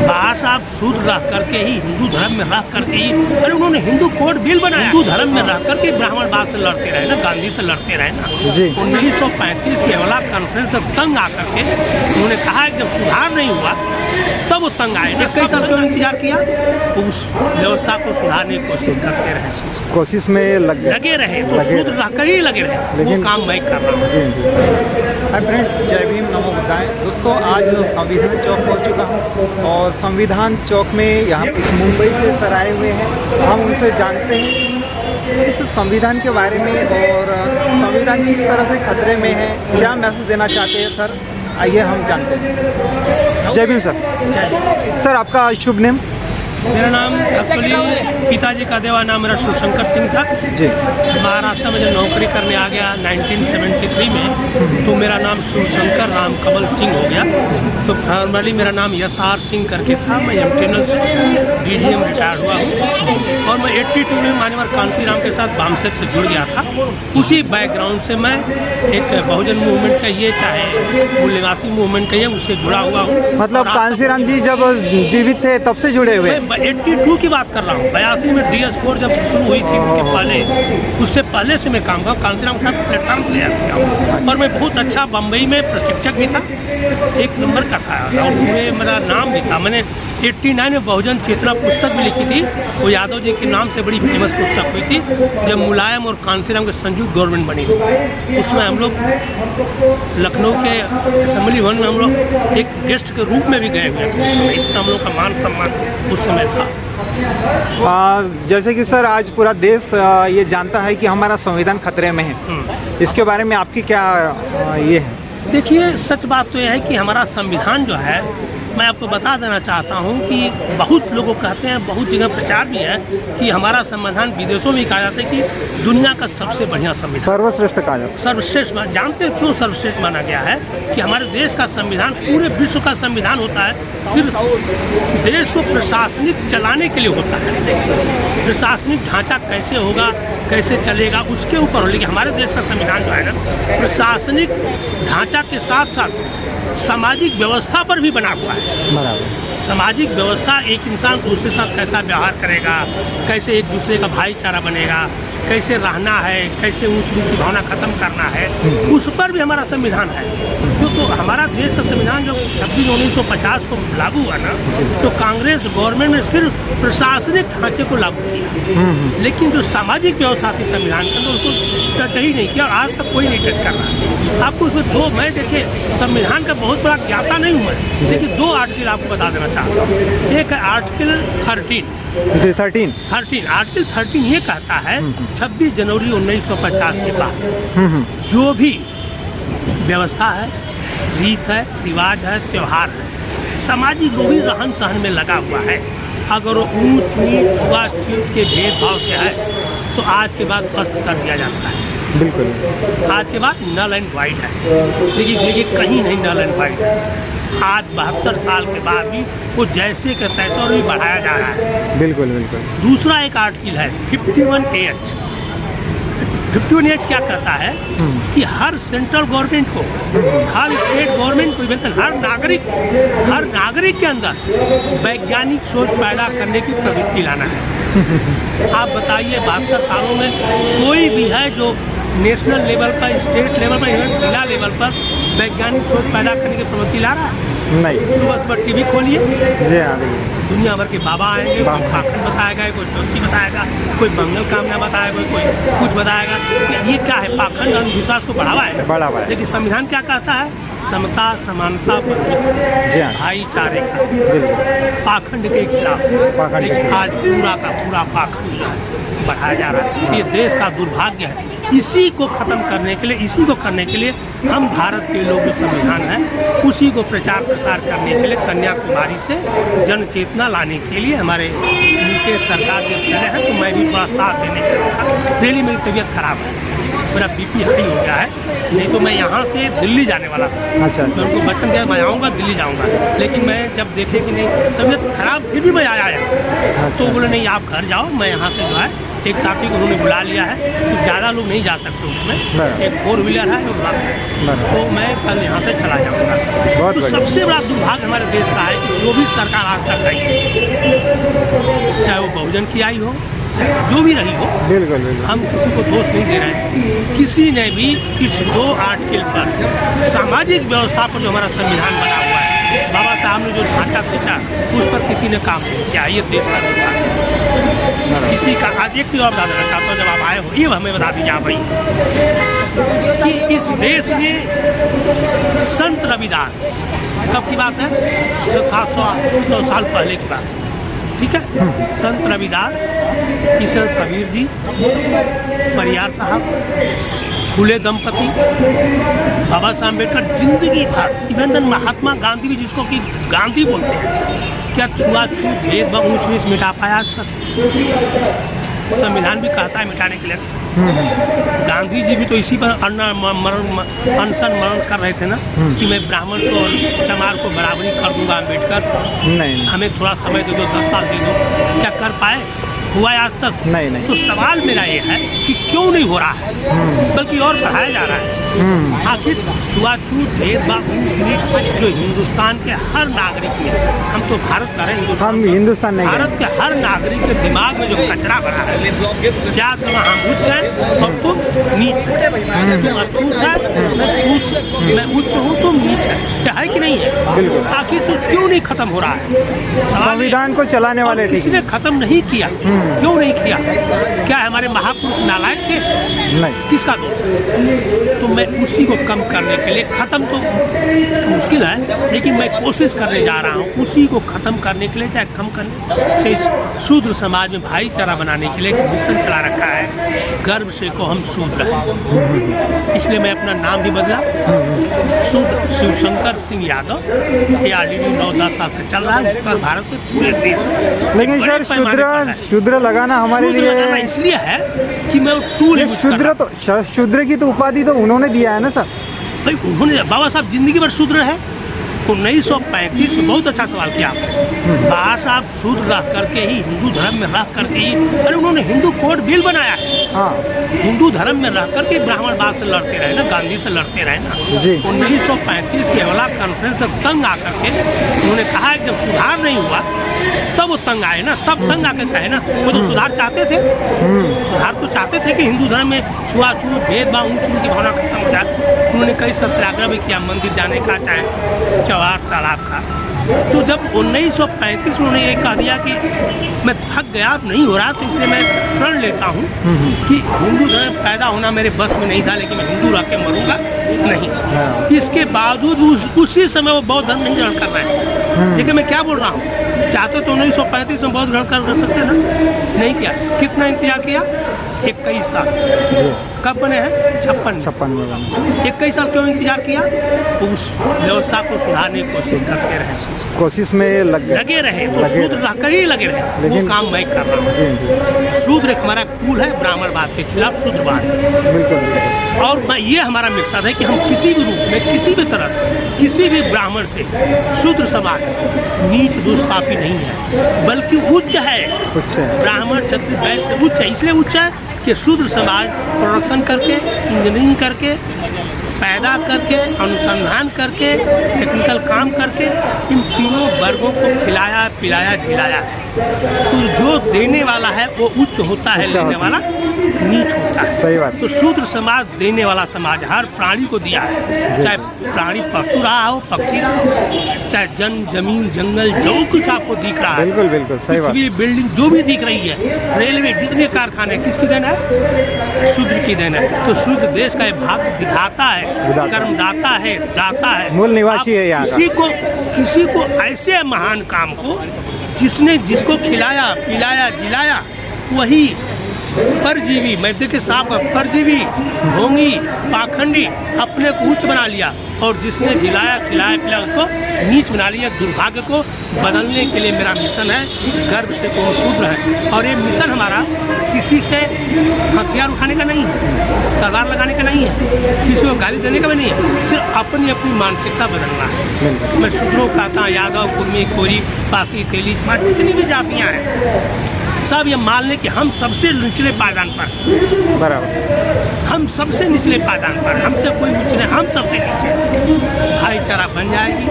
बाबा साहब शुद्ध रह करके ही, हिंदू धर्म में रह करके ही, अरे उन्होंने हिंदू कोड बिल बनाया, हिंदू धर्म में रह करके ब्राह्मणवाद से लड़ते रहे ना, गांधी से लड़ते रहे ना। 1935 के वाला कॉन्फ्रेंस तक तंग आकर के उन्होंने कहा जब सुधार नहीं हुआ तब वो तंग आए। 21 साल क्यों इंतजार किया? उस व्यवस्था को सुधारने की कोशिश करते रहे, कोशिश में लगे रहे, तो शुद्ध रहकर ही लगे रहे, वो काम मैं कर रहा हूँ। जी जी। हाय फ्रेंड्स, जय भीम, नमो बुद्धाय। दोस्तों, आज संविधान चौक पहुँच चुका हूँ और संविधान चौक में यहाँ मुंबई से सर आए हुए हैं। हम उनसे जानते हैं इस संविधान के बारे में और संविधान किस तरह से खतरे में है, क्या मैसेज देना चाहते हैं सर, आइए हम जानते हैं। जय भीम सर। सर, आपका शुभ नेम? मेरा नाम एक्चुअली पिताजी का देवा नाम मेरा शिवशंकर सिंह था जी। महाराष्ट्र में जब नौकरी करने आ गया 1973 में, तो मेरा नाम शिवशंकर राम कमल सिंह हो गया। तो फॉर्मली मेरा नाम SR सिंह करके था। मैं एमटीएनएल से DGM रिटायर हुआ और मैं 82 में मान्यवर कांसीराम के साथ बामसेप से जुड़ गया था। उसी बैकग्राउंड से मैं एक बहुजन मूवमेंट कहिए, चाहे मूल निवासी मूवमेंट कहिए, उससे जुड़ा हुआ हूँ। मतलब कांसीराम जी जब जीवित थे तब से जुड़े हुए? 82 की बात कर रहा हूँ। 82 में DS4 जब शुरू हुई थी, उससे पहले से मैं काम कर कांसीराम के साथ प्लेटफॉर्म से आया हूँ। और मैं बहुत अच्छा बम्बई में प्रशिक्षक भी था, 1 नंबर का था और मेरा नाम भी था। मैंने 89 में बहुजन चेतना पुस्तक भी लिखी थी, वो यादव जी के नाम से बड़ी फेमस पुस्तक हुई थी, जब मुलायम और कांसीराम की संयुक्त गवर्नमेंट बनी थी। उसमें हम लोग लखनऊ के असेंबली भवन में हम लोग एक गेस्ट के रूप में भी गए हुए थे। उस समय इतना हम लोग का मान सम्मान उस समय था। जैसे कि सर आज पूरा देश ये जानता है कि हमारा संविधान खतरे में है, इसके बारे में आपकी क्या ये है? देखिए, सच बात तो यह है कि हमारा संविधान जो है, मैं आपको बता देना चाहता हूं कि बहुत लोग कहते हैं, बहुत जगह प्रचार भी है कि हमारा संविधान विदेशों में कहा जाता है कि दुनिया का सबसे बढ़िया संविधान, सर्वश्रेष्ठ कहा जाता है। सर्वश्रेष्ठ। जानते हैं क्यों सर्वश्रेष्ठ माना गया है? कि हमारे देश का संविधान पूरे विश्व का संविधान होता है, सिर्फ देश को प्रशासनिक चलाने के लिए होता है। प्रशासनिक ढांचा कैसे होगा, कैसे चलेगा, उसके ऊपर हो। लेकिन हमारे देश का संविधान जो है ना, प्रशासनिक ढांचा के साथ साथ सामाजिक व्यवस्था पर भी बना हुआ है। बराबर। सामाजिक व्यवस्था, एक इंसान दूसरे साथ कैसा व्यवहार करेगा, कैसे एक दूसरे का भाईचारा बनेगा, कैसे रहना है, कैसे ऊंच नीच की भावना खत्म करना है, उस पर भी हमारा संविधान है। तो हमारा देश का संविधान जब 26 1950 को लागू हुआ ना, तो कांग्रेस गवर्नमेंट ने सिर्फ प्रशासनिक ढांचे को लागू किया, लेकिन जो सामाजिक व्यवस्था थी संविधान के अंदर, उसको टच ही नहीं किया और आज तक कोई नहीं टच कर रहा। आपको उसमें मैं देखिए, संविधान का बहुत बड़ा ज्ञाता नहीं हूँ मैं, लेकिन 2 आर्टिकल आपको बता देना चाहता हूँ। एक है आर्टिकल 13। आर्टिकल 13 ये कहता है 26 जनवरी 1950 के बाद जो भी व्यवस्था है, रीत है, रिवाज है, त्यौहार है, सामाजिक जो भी रहन सहन में लगा हुआ है, अगर वो ऊंच नीच छुआछूत के भेदभाव से है, तो आज के बाद ध्वस्त कर दिया जाता है। बिल्कुल। आज के बाद नल एंड वाइट है। लेकिन कहीं नहीं नल एंड वाइट है। आज 72 साल के बाद भी वो जैसे के तैसे और भी बढ़ाया जा रहा है। बिल्कुल बिल्कुल। दूसरा एक आर्टिकल है 51H। 51H क्या कहता है कि हर सेंट्रल गवर्नमेंट को, हर स्टेट गवर्नमेंट को, मतलब हर नागरिक के अंदर वैज्ञानिक सोच पैदा करने की प्रवृत्ति लाना है। आप बताइए, 72 सालों में कोई भी है जो नेशनल लेवल पर, स्टेट लेवल पर, जिला लेवल पर वैज्ञानिक सोच पैदा करने की प्रवृत्ति ला रहा है? नहीं। सुबह टीवी खोलिए, दुनिया भर के बाबा आएंगे, कोई पाखंड बताएगा, कोई ज्योति बताएगा, कोई मंगल कामना बताएगा, कोई कुछ बताएगा। ये क्या है? पाखंड अंधविश्वास को बढ़ावा है। लेकिन संविधान क्या कहता है? समता, समानता, भाईचारे का, पाखंड के खिलाफ। लेकिन आज पूरा का पूरा पाखंड बढ़ाया जा रहा है। ये देश का दुर्भाग्य है। इसी को खत्म करने के लिए, इसी को करने के लिए हम भारत के लोग जो संविधान है, उसी को प्रचार प्रसार करने के लिए कन्याकुमारी से जन चेतना लाने के लिए हमारे नीतीश सरकार जो चले हैं, तो मैं भी थोड़ा साथ देने के लिए। रियली मेरी तबीयत खराब है। मेरा बीपी हाई हो गया है, नहीं तो मैं यहाँ से दिल्ली जाने वाला था। अच्छा मैं अच्छा उनको बचपन दिया मैं आऊँगा दिल्ली जाऊँगा, लेकिन मैं जब देखे कि नहीं तबीयत खराब फिर भी मैं आया तो बोले नहीं आप घर जाओ, मैं यहाँ से जो है एक साथी को उन्होंने बुला लिया है कि ज़्यादा लोग नहीं जा सकते उसमें, एक 4 व्हीलर है और बस है, तो मैं कल यहाँ से चला जाऊँगा। बहुत तो बढ़िया। सबसे बड़ा दुर्भाग्य हमारे देश का है कि जो भी सरकार आज तक रही है, चाहे वो बहुजन की आई हो, चाहे जो भी रही हो, बिल्कुल बिल्कुल हम किसी को दोष नहीं दे रहे हैं। किसी ने भी इस 2 आर्टिकल पर सामाजिक व्यवस्था पर जो हमारा संविधान बना हुआ है, बाबा साहब ने जो ढांचा खींचा उस पर किसी ने काम नहीं किया। ये देश का दुर्भाग्य है। किसी का आज एक चीज़ और बता देना चाहता हूँ, जब आप आए हो ये हमें बता दीजिए आप भाई कि इस देश में संत रविदास कब की बात है, 700 साल पहले की बात है, ठीक है। संत रविदास, किशन कबीर जी, परियार साहब, फूले दंपति, बाबा साहब अम्बेडकर, जिंदगी भर इवन महात्मा गांधी भी, जिसको कि गांधी बोलते हैं, क्या छुआछूत भेदभाव ऊंच नीच मिटा पाया आज तक? संविधान भी कहता है मिटाने के लिए। गांधी जी भी तो इसी पर अनशन मरण कर रहे थे ना कि मैं ब्राह्मण को और चमार को बराबरी कर दूंगा। अम्बेडकर नहीं हमें थोड़ा समय दे दो, 10 साल दे दो, क्या कर पाए? हुआ है आज तक? नहीं। तो सवाल मेरा ये है कि क्यों नहीं हो रहा है, बल्कि और बढ़ाया जा रहा है। आखिर छुआछूत भेदभाव जो हिंदुस्तान के हर नागरिक में, हम तो भारत का रहे, हम हिंदुस्तान नहीं भारत के हर नागरिक के दिमाग में जो कचरा भरा है, क्या तुम हम उच्च है और तुम नीच है, तुम अछूत है मैं उच्च हूँ तुम नीच है, क्या है कि नहीं है? बिल्कुल। आखिर से क्यों नहीं खत्म हो रहा है? संविधान को चलाने वाले किसी ने खत्म नहीं किया, क्यों नहीं किया? क्या हमारे महापुरुष नालायक थे? नहीं। किसका दोष है? तो मैं उसी को कम करने के लिए, खत्म तो मुश्किल है लेकिन मैं कोशिश करने जा रहा हूँ उसी को खत्म करने के लिए, चाहे कम करने, चाहे शूद्र समाज में भाईचारा बनाने के लिए एक मिशन चला रखा है, गर्व से को हम शूद्र हैं। इसलिए मैं अपना नाम भी बदला, शूद्र शिवशंकर सिंह यादव। ये ऑलरेडी 9-10 साल से चल रहा है उत्तर भारत के पूरे देश में। लेकिन बड़े सर पैमाने पर है। शूद्र लगाना हमारे शूद्र लिए लगाना इसलिए है कि मैं टूल ये शूद्र की तो उपाधि तो उन्होंने दिया है ना सर। भाई उन्होंने, बाबा साहब जिंदगी भर शूद्र है। 1935 में बहुत अच्छा सवाल किया आपने। बाबा साहब शूद्र रह करके ही, हिंदू धर्म में रह करके ही, अरे उन्होंने हिंदू कोड बिल बनाया है। हाँ। हिंदू धर्म में रह करके ब्राह्मणवाद से लड़ते रहे ना, गांधी से लड़ते रहे ना जी। 1935 के अवला कॉन्फ्रेंस से तंग आकर के उन्होंने कहा है जब सुधार नहीं हुआ तब वो तंग आए ना, तब तंग आकर कहे ना, वो तो सुधार चाहते थे, सुधार तो चाहते थे कि हिंदू धर्म में छुआछूत भेदभाव ऊंच नीच की भावना खत्म हो जाए। उन्होंने कई सत्याग्रह भी किया, मंदिर जाने का, चाहे चौहार तालाब का। तो जब 1935 में उन्होंने ये कह दिया कि मैं थक गया, अब नहीं हो रहा, तो इसलिए मैं प्रण लेता हूँ कि हिंदू धर्म पैदा होना मेरे बस में नहीं था, लेकिन मैं हिंदू रह के मरूंगा नहीं। इसके बावजूद उसी समय वो बौद्ध धर्म नहीं ग्रहण कर रहे हैं। देखिए मैं क्या बोल रहा हूँ, चाहते तो 1935 में बौद्ध ग्रहण कर सकते ना, नहीं किया। कितना इंतजार किया? 21 साल। कब बने हैं? 56 में बने। 21 साल क्यों इंतजार किया? उस व्यवस्था को सुधारने की कोशिश करते रहे, कोशिश में लगे रहे, तो शूद्र रहकर ही लगे रहे। वो काम मैं कर रहा हूँ। जी। शूद्र एक हमारा कूल है, ब्राह्मणवाद के खिलाफ शूद्रवाद। बिल्कुल। और ये हमारा मकसद है कि हम किसी भी रूप में, किसी भी तरह से, किसी भी ब्राह्मण से शूद्र समाज नीच दुष्पापी नहीं है, बल्कि उच्च है। ब्राह्मण क्षत्रिय वैश्य से उच्च है। इसलिए उच्च है कि शूद्र समाज प्रोडक्शन करके, इंजीनियरिंग करके, पैदा करके, अनुसंधान करके, टेक्निकल काम करके इन तीनों वर्गों को खिलाया, पिलाया, जिलाया है। तो जो देने वाला है वो उच्च होता है, लेने वाला नीच होता है। सही बात। तो शूद्र समाज देने वाला समाज हर प्राणी को दिया है, चाहे प्राणी पशु रहा हो, पक्षी रहा हो, चाहे जमीन जंगल जो कुछ आपको दिख रहा है, बिल्कुल बिल्कुल सही बात। बिल्डिंग जो भी दिख रही है, रेलवे, जितने कारखाने, किसकी देन है? शूद्र की देन है। तो शूद्र देश का भाग विधाता है, कर्मदाता है, दाता है, मूल निवासी है यहाँ का। किसी को ऐसे महान काम को जिसको खिलाया, पिलाया, जिलाया, वही परजीवी, मैं देखिए साफ परजीवी, ढोंगी, पाखंडी अपने को उच्च बना लिया, और जिसने जिलाया खिलाया पिलाया उसको नीच बना लिया। दुर्भाग्य को बदलने के लिए मेरा मिशन है, गर्व से कौन शूद्र है। और ये मिशन हमारा किसी से हथियार उठाने का नहीं है, तलवार लगाने का नहीं है, किसी को गाली देने का भी नहीं है, सिर्फ अपनी अपनी मानसिकता बदलना है। मैं शूद्रों का था, यादव, कुर्मी, कोरी, पासी, तेली, चमार, जितनी भी जातियाँ हैं, सब ये मान लें कि हम सबसे निचले पायदान पर, बराबर, हम सबसे निचले पायदान पर, हमसे कोई उच्च नहीं, हम सबसे नीचे। भाईचारा बन जाएगी,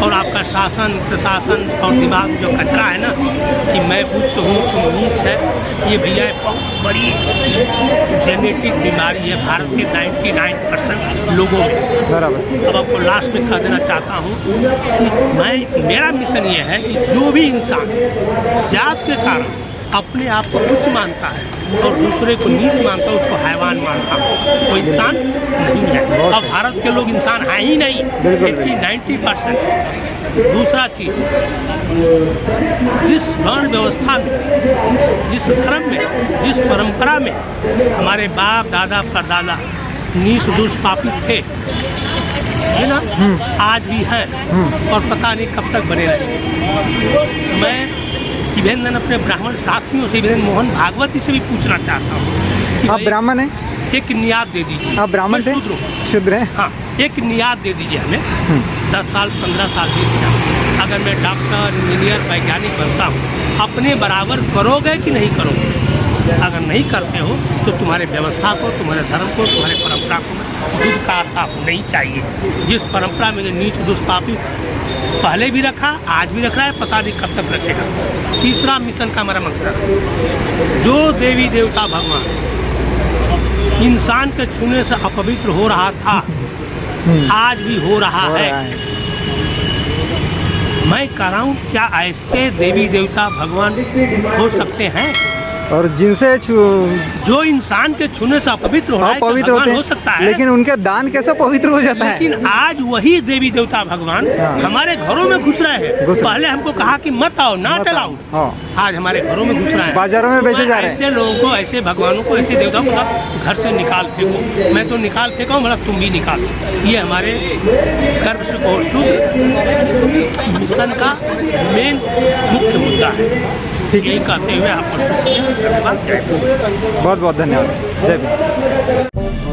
और आपका शासन प्रशासन और दिमाग जो कचरा है ना कि मैं उच्च हूँ तुम नीच है, ये भैया बहुत बड़ी जेनेटिक बीमारी है भारत के 99% लोगों में। बराबर। अब आपको लास्ट में कह देना चाहता हूँ कि मेरा मिशन ये है कि जो भी इंसान जात के कारण अपने आप को उच्च मानता है और दूसरे को नीच मानता है, उसको हैवान मानता है, वो इंसान नहीं है। और भारत के लोग इंसान हैं ही नहीं, 90%। दूसरा चीज़, जिस वर्ण व्यवस्था में, जिस धर्म में, जिस परंपरा में हमारे बाप दादा परदादा नीच दुष्ट पापी थे, है ना, आज भी है और पता नहीं कब तक बने रहेंगे। मैं इवेन अपने ब्राह्मण साथियों से, इवेन मोहन भागवती से भी पूछना चाहता हूँ। आप ब्राह्मण हैं? एक नियाद दे दीजिए। आप ब्राह्मण थे? शूद्र हैं? हाँ, एक नियाद दे दीजिए हमें। 10 साल, 15 साल, 20 साल, अगर मैं डॉक्टर, इंजीनियर, वैज्ञानिक बनता हूँ, अपने बराबर करोगे कि नहीं करोगे? अगर नहीं करते हो तो तुम्हारे व्यवस्था को, तुम्हारे धर्म को, तुम्हारे परंपरा को दुष्कारता नहीं चाहिए। जिस परंपरा में नीच दुष्पापी पहले भी रखा, आज भी रख रहा है, पता नहीं कब तक रखेगा। तीसरा मिशन का हमारा मकसद, जो देवी देवता भगवान इंसान के छूने से अपवित्र हो रहा था, आज भी हो रहा है। मैं कह रहा हूँ, क्या ऐसे देवी देवता भगवान हो सकते हैं? और जिनसे जो इंसान के छूने से अपवित्र हो रहा है, पवित्र होते हैं, हो सकता है, लेकिन उनके दान कैसे पवित्र हो जाता है? लेकिन आज वही देवी देवता भगवान हमारे घरों में घुस रहे हैं। पहले हमको कहा कि मत आओ, नॉट अलाउड, आज हमारे घरों में घुस रहे हैं, बाजारों में बेचे जा रहे हैं। ऐसे लोगों को, ऐसे भगवानों को, ऐसे देवताओं को घर से निकाल फेंको। मैं तो निकाल फेंका हूँ, मतलब तुम भी निकाल। ये हमारे गर्भ से और शुद्ध मिशन का मेन मुख्य मुद्दा है। यही कहते हुए आपको शुक्रिया, धन्यवाद, जय हिंद। बहुत बहुत धन्यवाद। जय हिंद।